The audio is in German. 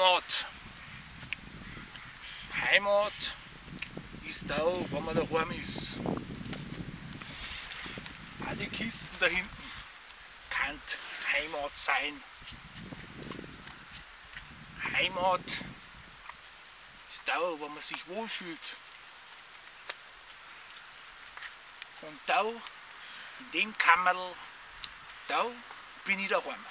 Heimat. Heimat ist da, wo man daheim ist. Auch die Kisten da hinten kann Heimat sein. Heimat ist da, wo man sich wohlfühlt. Und da, in dem Kammerl, da bin ich daheim.